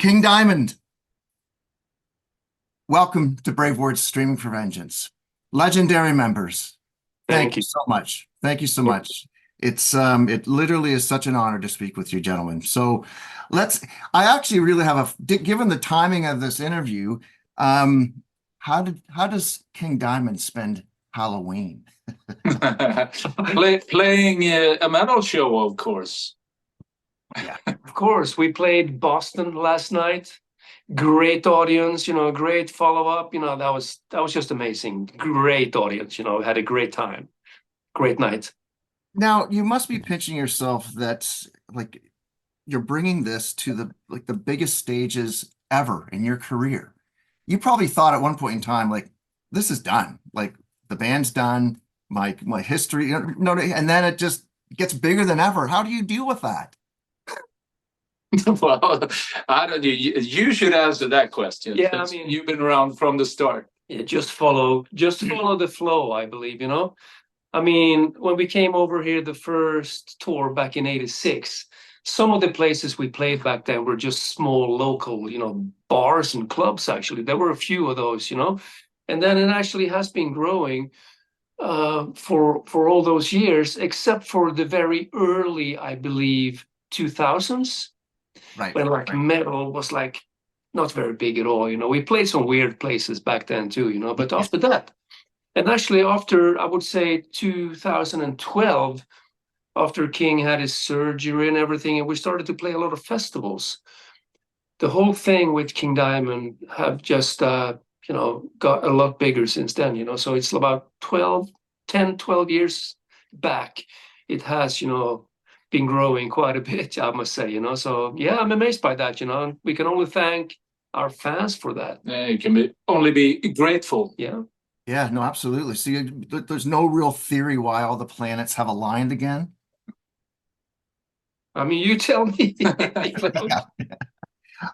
King Diamond, welcome to BraveWords Streaming for Vengeance. Legendary members, thank Thank you you. so much. Thank you so much. It literally is such an honor to speak with you, gentlemen. So I actually really have given the timing of this interview, how does King Diamond spend Halloween? Playing a metal show, of course. Yeah. Of course, we played Boston last night. Great audience, great follow-up. That was just amazing. Great audience, had a great time. Great night. Now you must be pinching yourself that like you're bringing this to the biggest stages ever in your career. You probably thought at one point in time, like, this is done. Like the band's done, my history, and then it just gets bigger than ever. How do you deal with that? Well, I don't. You should answer that question. Yeah, I mean, you've been around from the start. Yeah, just follow the flow, I believe, I mean, when we came over here, the first tour back in '86, some of the places we played back then were just small local, bars and clubs, actually. There were a few of those, and then it actually has been growing for all those years, except for the very early, I believe, 2000s, Right, when like right. metal was like not very big at all. We played some weird places back then too, but after that, and actually after, I would say 2012, after King had his surgery and everything, and we started to play a lot of festivals, the whole thing with King Diamond have just got a lot bigger since then, so it's about 12 years back. It has, been growing quite a bit, I must say, so yeah, I'm amazed by that. We can only thank our fans for that. You can only be grateful. Yeah. Yeah, no, absolutely. See, there's no real theory why all the planets have aligned again. I mean, you tell me. Yeah.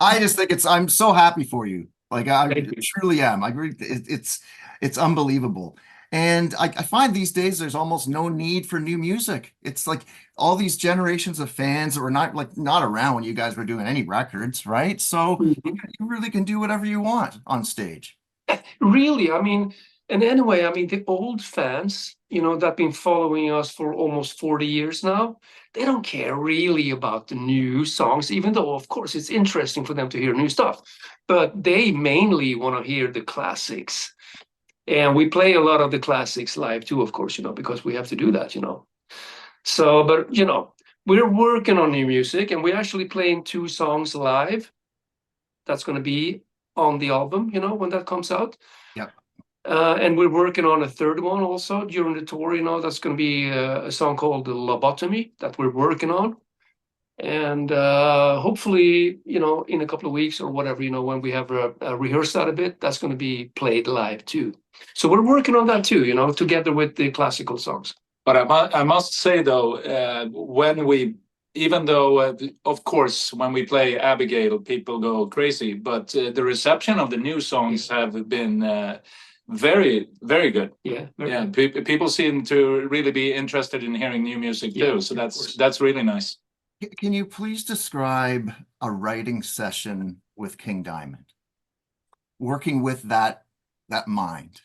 I just think I'm so happy for you. Like I Thank you. truly am. I agree. It's unbelievable. And I find these days there's almost no need for new music. It's like all these generations of fans that were not around when you guys were doing any records, right? So you really can do whatever you want on stage. Really, I mean, and anyway, I mean, the old fans, that been following us for almost 40 years now, they don't care really about the new songs, even though, of course, it's interesting for them to hear new stuff. But they mainly want to hear the classics. And we play a lot of the classics live too, of course, because we have to do that. So, but, we're working on new music, and we're actually playing 2 songs live. That's going to be on the album, when that comes out. Yep. And we're working on a third one also during the tour. That's going to be a song called Lobotomy that we're working on. And hopefully, in a couple of weeks or whatever, when we have rehearsed that a bit, that's going to be played live too. So we're working on that too, together with the classical songs. But I must say, though, even though, of course, when we play Abigail, people go crazy, but the reception of the new songs have been very, very good. Yeah, yeah. People seem to really be interested in hearing new music too. Yeah, so that's really nice. Can you please describe a writing session with King Diamond? Working with that mind.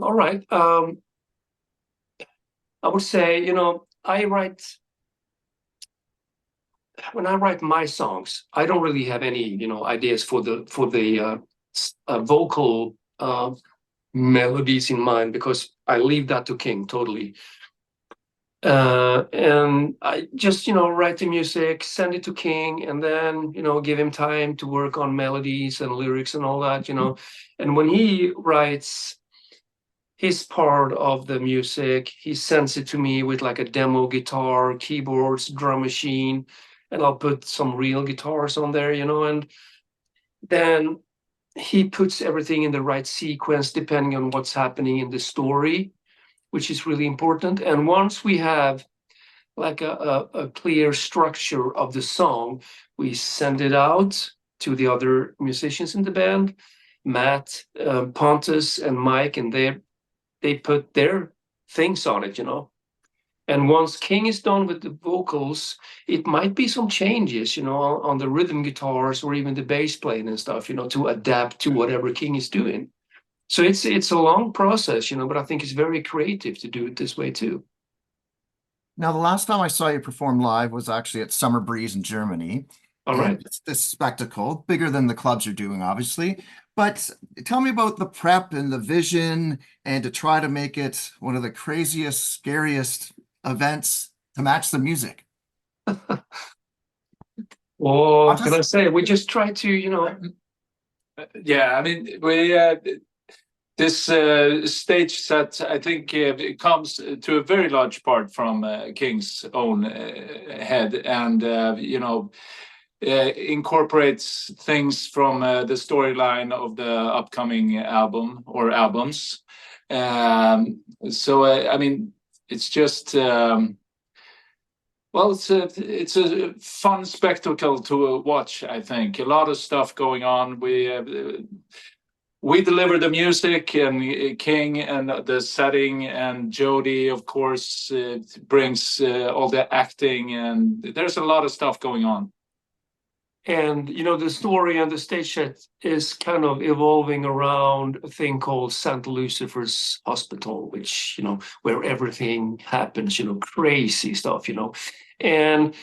All right. I would say, when I write my songs, I don't really have any, ideas for the vocal melodies in mind, because I leave that to King totally. And I just, write the music, send it to King, and then, give him time to work on melodies and lyrics and all that, And when he writes his part of the music, he sends it to me with like a demo guitar, keyboards, drum machine, and I'll put some real guitars on there, and then he puts everything in the right sequence depending on what's happening in the story, which is really important. And once we have like a clear structure of the song, we send it out to the other musicians in the band, Matt, Pontus, and Mike, and they put their things on it, And once King is done with the vocals, it might be some changes, on the rhythm guitars or even the bass playing and stuff, to adapt to whatever King is doing. So it's a long process, but I think it's very creative to do it this way too. Now, the last time I saw you perform live was actually at Summer Breeze in Germany. All And right. it's this spectacle, bigger than the clubs you're doing, obviously. But tell me about the prep and the vision and to try to make it one of the craziest, scariest events to match the music. Or can I Pontus? say, we just try to, Yeah, I mean, we this stage set, I think, it comes to a very large part from King's own head, and incorporates things from the storyline of the upcoming album or albums. I mean, it's just. Well, it's a fun spectacle to watch. I think a lot of stuff going on. We deliver the music, and King and the setting, and Jody, of course, brings all the acting, and there's a lot of stuff going on. and the story and the stage set is kind of evolving around a thing called St. Lucifer's Hospital, which, where everything happens, crazy stuff, And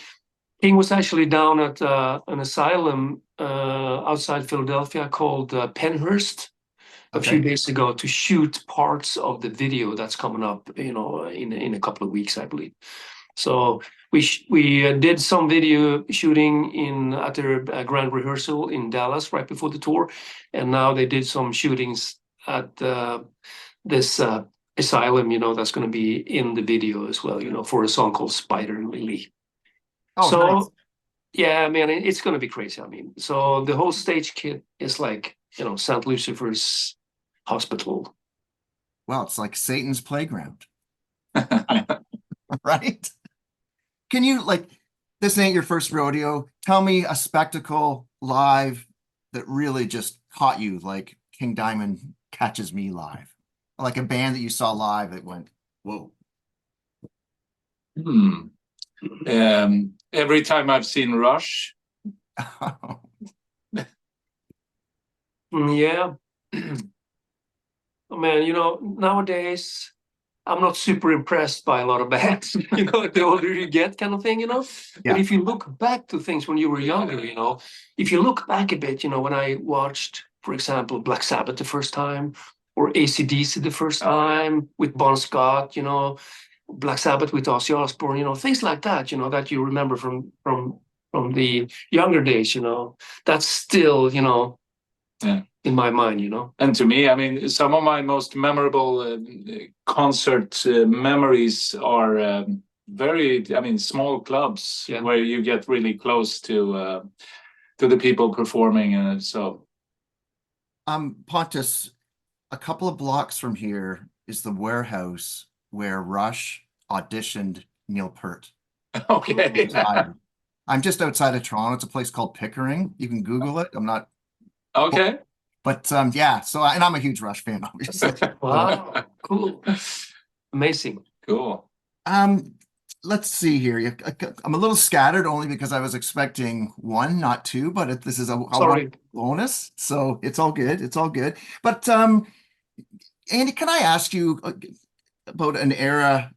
King was actually down at an asylum outside Philadelphia called Penhurst a few Okay. days ago to shoot parts of the video that's coming up, in a couple of weeks, I believe. So we did some video shooting at their grand rehearsal in Dallas right before the tour, and now they did some shootings at this asylum, that's going to be in the video as well, for a song called Spider Lily. Oh, So nice. yeah, man, it's going to be crazy. I mean, so the whole stage kit is like, St. Lucifer's Hospital. Well, it's like Satan's playground, right? Can you, like, this ain't your first rodeo. Tell me a spectacle live that really just caught you, like King Diamond catches me live. Like a band that you saw live that went, whoa. Hmm. Every time I've seen Rush. Yeah. Oh, man, nowadays I'm not super impressed by a lot of bands, the older you get kind of thing. But Yeah. if you look back to things when you were younger, if you look back a bit, when I watched, for example, Black Sabbath the first time, or AC/DC the first time with Bon Scott, Black Sabbath with Ozzy Osbourne, things like that, that you remember from the younger days, that's still, Yeah. in my mind, And to me, I mean, some of my most memorable concert memories are I mean, small clubs where you get really close to the people performing, and so. Pontus, a couple of blocks from here is the warehouse where Rush auditioned Neil Peart. Okay. I'm just outside of Toronto. It's a place called Pickering. You can Google it. I'm not, Okay. but yeah. So, and I'm a huge Rush fan, obviously. Wow, cool, amazing. Cool. Um, let's see here. I'm a little scattered only because I was expecting one, not two, but this is a Sorry. bonus, so it's all good. It's all good. But Andy, can I ask you about an era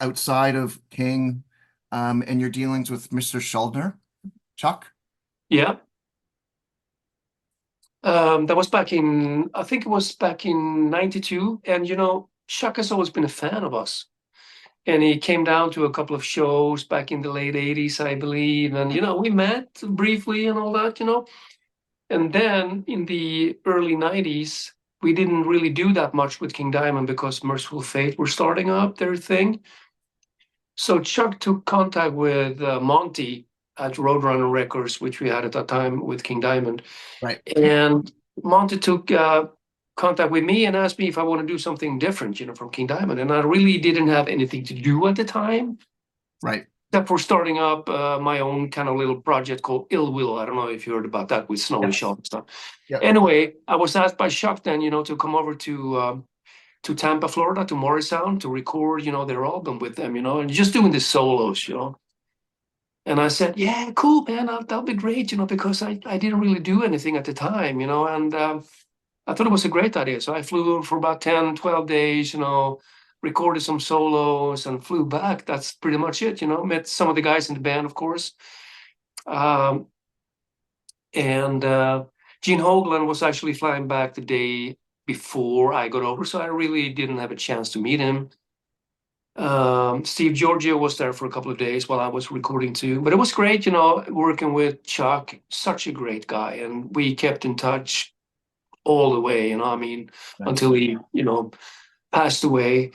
outside of King, and your dealings with Mr. Schuldner, Chuck? Yeah. That was I think it was back in 92. And, Chuck has always been a fan of us. And he came down to a couple of shows back in the late 80s, I believe. And, we met briefly and all that, And then in the early 90s, we didn't really do that much with King Diamond because Merciful Fate were starting up their thing. So Chuck took contact with Monty at Roadrunner Records, which we had at that time with King Diamond. Right. And Monty took contact with me and asked me if I want to do something different, from King Diamond. And I really didn't have anything to do at the time. Right. Except for starting up my own kind of little project called Ill Will. I don't know if you heard about that with Snowy Shaw and stuff. Yep. Anyway, I was asked by Chuck then, to come over to to Tampa, Florida, to Morrisound to record, their album with them, and just doing the solos, And I said, yeah, cool, man, that'll be great, because I didn't really do anything at the time, and I thought it was a great idea. So I flew for about 10, 12 days, recorded some solos and flew back. That's pretty much it, met some of the guys in the band, of course. And Gene Hoglan was actually flying back the day before I got over, so I really didn't have a chance to meet him. Steve Giorgio was there for a couple of days while I was recording too, but it was great, working with Chuck, such a great guy, and we kept in touch all the way, until he, passed away.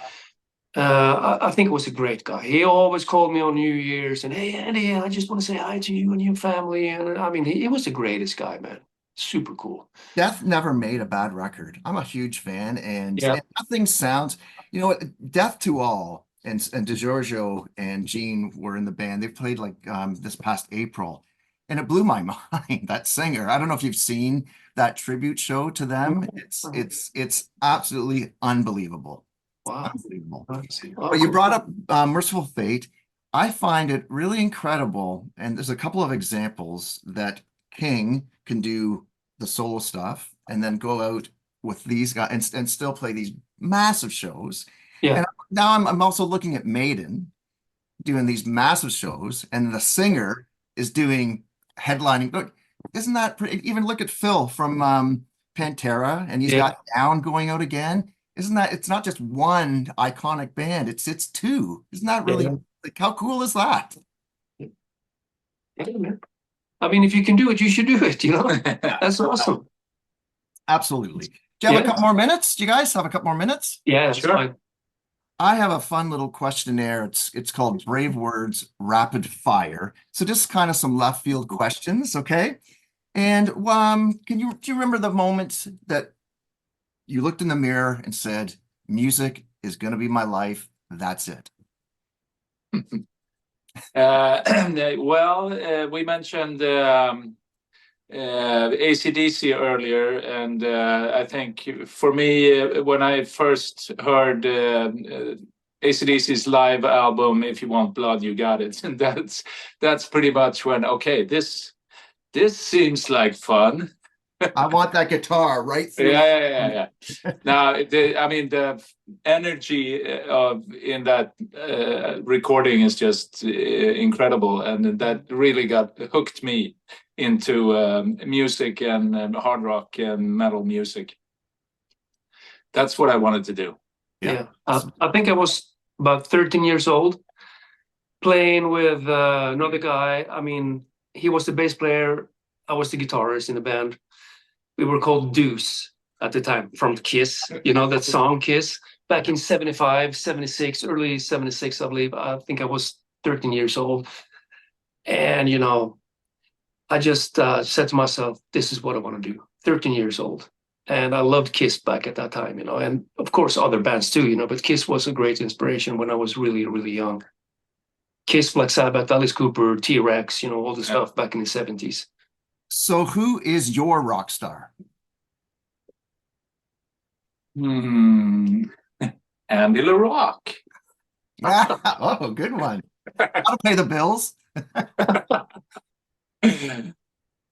I think it was a great guy. He always called me on New Year's and, hey, Andy, I just want to say hi to you and your family. And he was the greatest guy, man. Super cool. Death never made a bad record. I'm a huge fan, and Yeah. nothing sounds, you know what, Death to All and DiGiorgio and Gene were in the band. They played like this past April, and it blew my mind. That singer. I don't know if you've seen that tribute show to them. It's absolutely unbelievable. Wow. Unbelievable. Oh, But you cool. brought up Merciful Fate. I find it really incredible, and there's a couple of examples that King can do the solo stuff and then go out with these guys and still play these massive shows. Yeah. And now I'm also looking at Maiden doing these massive shows, and the singer is doing headlining. Look, isn't that pretty? Even look at Phil from Pantera, and he's got Down going out again. Isn't that? It's not just one iconic band; it's two. Isn't that really like how cool is that? Yeah, man. If you can do it, you should do it. That's awesome. Absolutely. Do you have a couple more minutes? Do you guys have a couple more minutes? Yeah, sure. Fine. I have a fun little questionnaire. It's called BraveWords Rapid Fire. So just kind of some left field questions, okay? And do you remember the moment that you looked in the mirror and said, "Music is going to be my life. That's it"? Well, we mentioned AC/DC earlier, and I think for me, when I first heard AC/DC's live album, "If You Want Blood, You Got It," and that's pretty much when, okay, this seems like fun. I want that guitar right through. Yeah. Now, the energy in that recording is just incredible, and that really got hooked me into music and hard rock and metal music. That's what I wanted to do. Yeah. I think I was about 13 years old, playing with another guy. He was the bass player. I was the guitarist in the band. We were called Deuce at the time, from Kiss, that song Kiss, back in 75, 76, early 76, I believe. I think I was 13 years old. And, I just said to myself, this is what I want to do. 13 years old. And I loved Kiss back at that time, and of course other bands too, but Kiss was a great inspiration when I was really, really young. Kiss, Black Sabbath, Alice Cooper, T-Rex, all the stuff back in the 70s. So who is your rock star? Andy LaRocque. Oh, good one. How to pay the bills?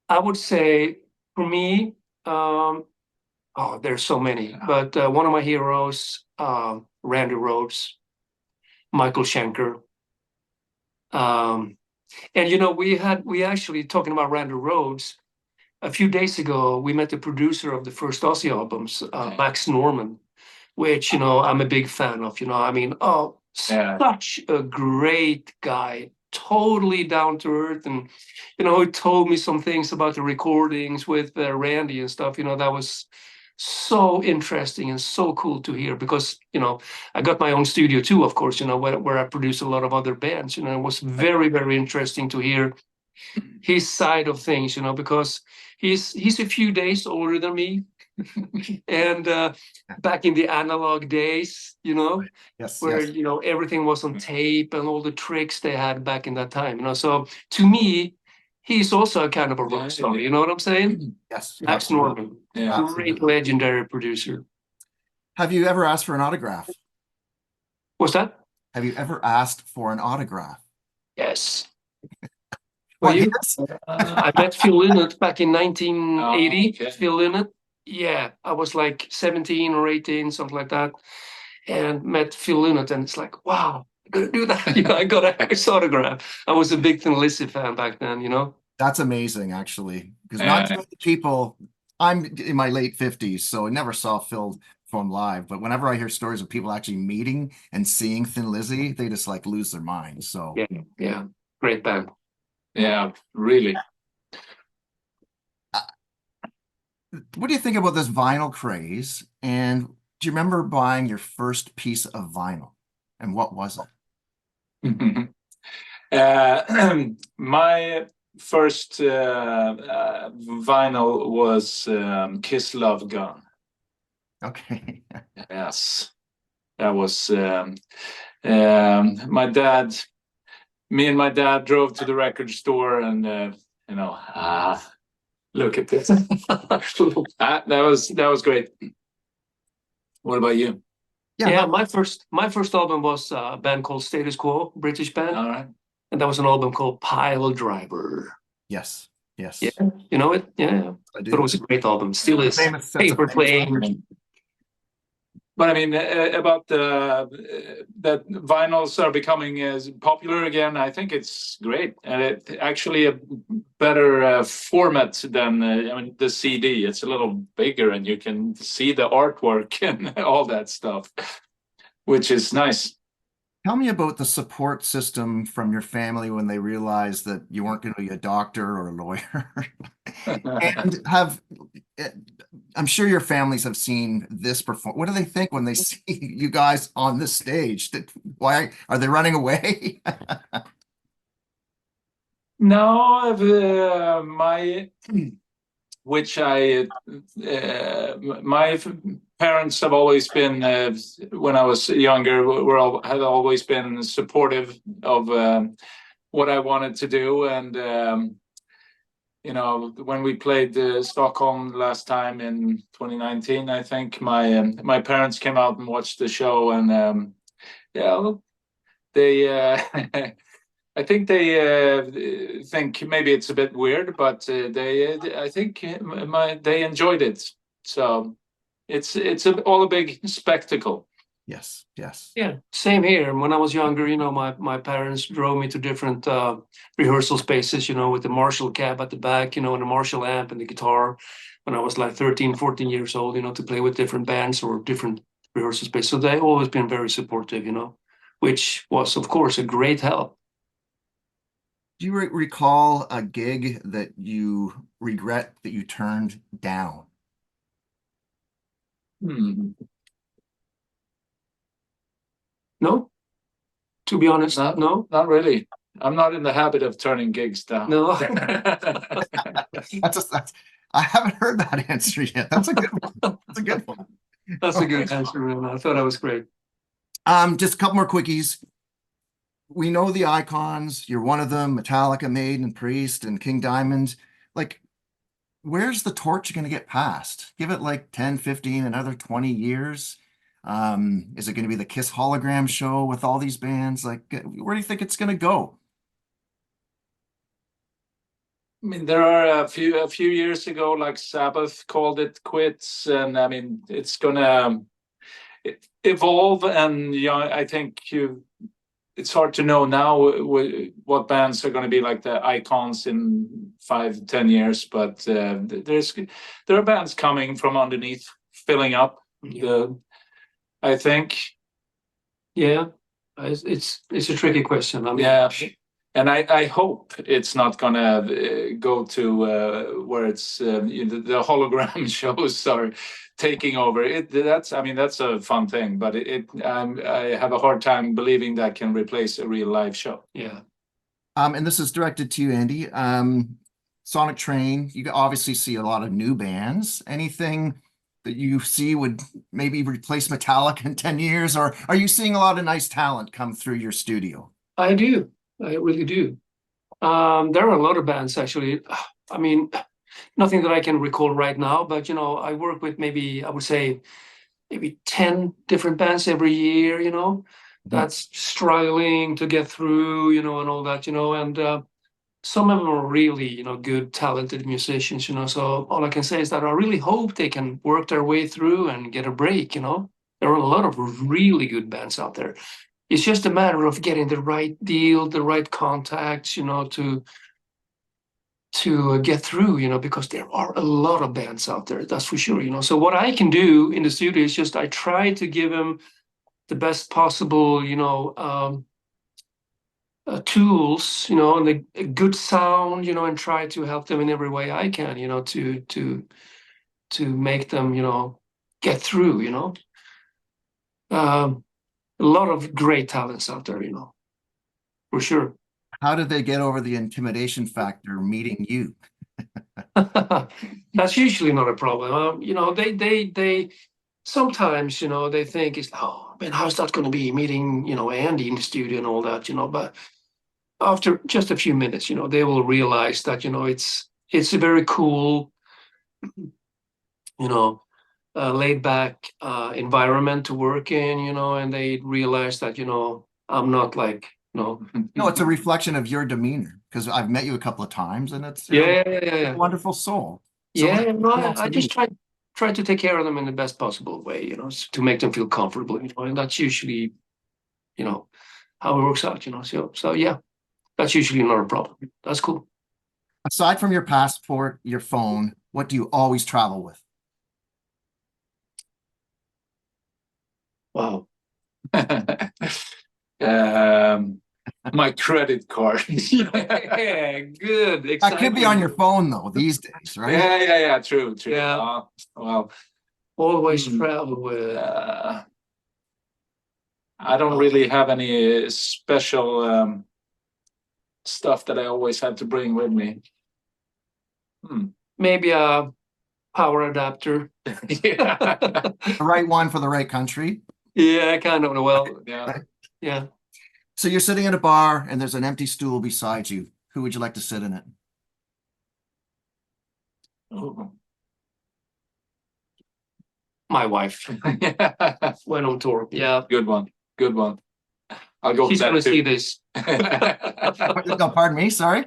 I would say for me, there's so many, but one of my heroes, Randy Rhoads, Michael Schenker. And we actually, talking about Randy Rhoads, a few days ago, we met the producer of the first Ozzy albums, Max Norman, which, I'm a big fan of, such a great guy, totally down to earth. And, he told me some things about the recordings with Randy and stuff, that was so interesting and so cool to hear, because, I got my own studio too, of course, where I produce a lot of other bands, it was very, very interesting to hear his side of things, because he's a few days older than me. And back in the analog days, where everything was on tape and all the tricks they had back in that time, so to me, he's also a kind of a rock star, you know what I'm saying? Yes. Max Norman, great legendary producer. Have you ever asked for an autograph? What's that? Have you ever asked for an autograph? Yes. Were What you? years? I met Phil Lynott back in 1980. Oh, okay. Phil Lynott. Yeah, I was like 17 or 18, something like that, and met Phil Lynott, and it's like, wow, I gotta do that. I got his autograph. I was a big Thin Lizzy fan back then. That's amazing, actually, because not too Uh, many people. I'm in my late 50s, so I never saw Phil from live. But whenever I hear stories of people actually meeting and seeing Thin Lizzy, they just like lose their minds. So, Yeah, yeah, great band. yeah, really. uh, what do you think about this vinyl craze? And do you remember buying your first piece of vinyl? And what was it? My first vinyl was Kiss Love Gun. Okay. Yes, that was my dad. Me and my dad drove to the record store, and look at this. That was great. What about you? Yeah, Yeah, my first album was a band called Status Quo, British band, All right. and that was an album called Pile Driver. yes, Yeah, yes, you know it? Yeah, I thought it do. was a great album. Still is. That's a Paper famous plane. record. But I mean, about that vinyls are becoming as popular again. I think it's great, and it actually a better format than I mean the CD. It's a little bigger, and you can see the artwork and all that stuff, which is nice. Tell me about the support system from your family when they realized that you weren't going to be a doctor or a lawyer. And eh, I'm sure your families have seen this perform. What do they think when they see you guys on this stage? Why are they running away? No, my which my parents have always been when I was younger had always been supportive of what I wanted to do, and when we played Stockholm last time in 2019, I think my parents came out and watched the show, and yeah, they I think they think maybe it's a bit weird, but I think they enjoyed it. So all a big spectacle. Yes, yes. Yeah, same here. When I was younger, my parents drove me to different rehearsal spaces, with the Marshall cab at the back, and the Marshall amp and the guitar when I was like 13, 14 years old, to play with different bands or different rehearsal spaces. So they've always been very supportive, which was, of course, a great help. Do you recall a gig that you regret that you turned down? Hmm. No, to be honest, Not, no. not really. I'm not in the habit of turning gigs down. No. I haven't heard that answer yet. That's a good one. That's a good one. That's a good answer, man. I thought that was great. Just a couple more quickies. We know the icons. You're one of them, Metallica, Maiden, Priest, and King Diamond. Like, where's the torch going to get passed? Give it like 10, 15, another 20 years. Is it going to be the Kiss hologram show with all these bands? Like, where do you think it's going to go? I mean, there are a few years ago, like Sabbath called it quits, and I mean, it's gonna evolve. And I think it's hard to know now what bands are going to be like the icons in 5, 10 years. But there are bands coming from underneath, filling up. I think. Yeah, it's a tricky question. I mean, Yeah. And I hope it's not gonna go to where it's the hologram shows are taking over. That's a fun thing, but I have a hard time believing that can replace a real live show. Yeah. And this is directed to you, Andy. Sonic Train, you obviously see a lot of new bands. Anything that you see would maybe replace Metallica in 10 years, or are you seeing a lot of nice talent come through your studio? I do. I really do. There are a lot of bands actually. I mean, nothing that I can recall right now, but I work with maybe I would say maybe 10 different bands every year, you know, that's struggling to get through, you know, and all that, you know, and some of them are really, you know, good, talented musicians, you know. So all I can say is that I really hope they can work their way through and get a break, you know. There are a lot of really good bands out there. It's just a matter of getting the right deal, the right contacts, you know, to get through, you know, because there are a lot of bands out there, that's for sure, you know. So what I can do in the studio is just I try to give them the best possible, you know, tools, you know, and a good sound, you know, and try to help them in every way I can, you know, to make them, you know, get through, you know. A lot of great talents out there, you know, for sure. How did they get over the intimidation factor meeting you? That's usually not a problem. You know, they sometimes, you know, they think it's, oh man, how's that going to be meeting, you know, Andy in the studio and all that, you know, but after just a few minutes, you know, they will realize that, you know, it's a very cool, you know, laid back environment to work in, you know, and they realize that, you know, I'm not like, you know, No, it's a reflection of your demeanor because I've met you a couple of times and it's you're yeah. a wonderful soul. Yeah, no, who else I to just meet? try to take care of them in the best possible way, you know, to make them feel comfortable, you know, and that's usually, you know, how it works out, you know. So yeah, that's usually not a problem. That's cool. Aside from your passport, your phone, what do you always travel with? Wow. My credit card. Yeah, good. That could be on Exactly. your phone though these days, right? Yeah. True. Yeah. Well, Always Hmm. travel with. I don't really have any special stuff that I always have to bring with me. Maybe a power adapter. Yeah. The right one for the right country. Yeah, kind of. Well, Yeah. yeah. So you're sitting at a bar and there's an empty stool beside you. Who would you like to sit in it? Oh. My wife went on tour. Yeah. Good one. I'll go She's for gonna that see too. this. No, pardon me, sorry.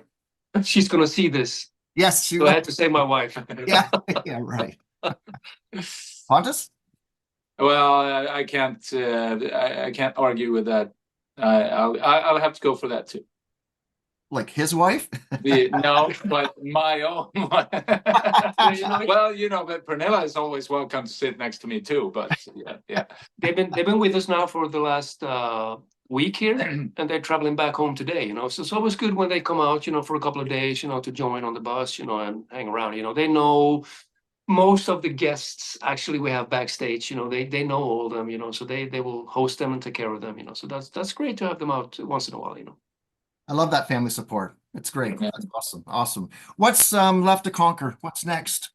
She's gonna see this. Yes, she So I will. had to say my wife. Yeah, yeah, right. Pontus? Well, I can't. I can't argue with that. I'll have to go for that too. Like his wife? No, but my own. Well, you know, but Pernilla is always welcome to sit next to me too. But yeah. They've been with us now for the last week here, and they're traveling back home today. You know, so it's always good when they come out, you know, for a couple of days, you know, to join on the bus, you know, and hang around. You know, they know most of the guests actually we have backstage. You know, they know all of them. You know, so they will host them and take care of them. You know, so that's great to have them out once in a while. You know. I love that family support. It's great. Yeah. That's awesome. Awesome. What's left to conquer? What's next?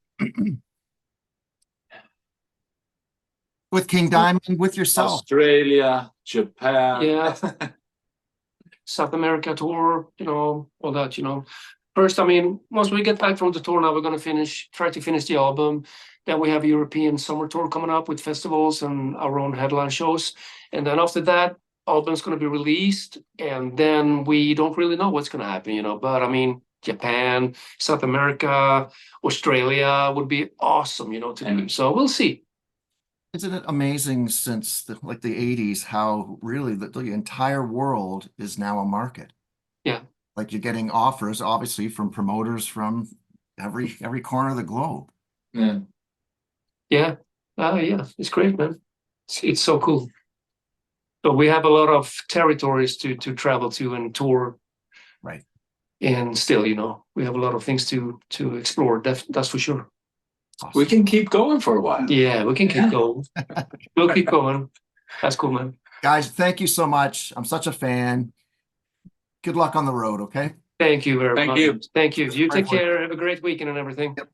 With King Diamond, with yourself. Australia, Japan. Yeah. South America tour, you know, all that, you know. First, I mean, once we get back from the tour now, we're going to try to finish the album. Then we have a European summer tour coming up with festivals and our own headline shows. And then after that, album's going to be released. And then we don't really know what's going to happen, you know. But I mean, Japan, South America, Australia would be awesome, you know, to do. So we'll see. Isn't it amazing since like the 80s how really the entire world is now a market? Yeah. Like you're getting offers, obviously, from promoters from every corner of the globe. Yeah. Yeah. Yeah. It's great, man. It's so cool. So we have a lot of territories to travel to and tour. Right. And still, you know, we have a lot of things to explore. That's for sure. Awesome. We can keep going for a while. Yeah, we can keep going. We'll keep going. That's cool, man. Guys, thank you so much. I'm such a fan. Good luck on the road, okay? Thank you very Thank much. you. Thank you. You take care. Have a great weekend and everything. Yep.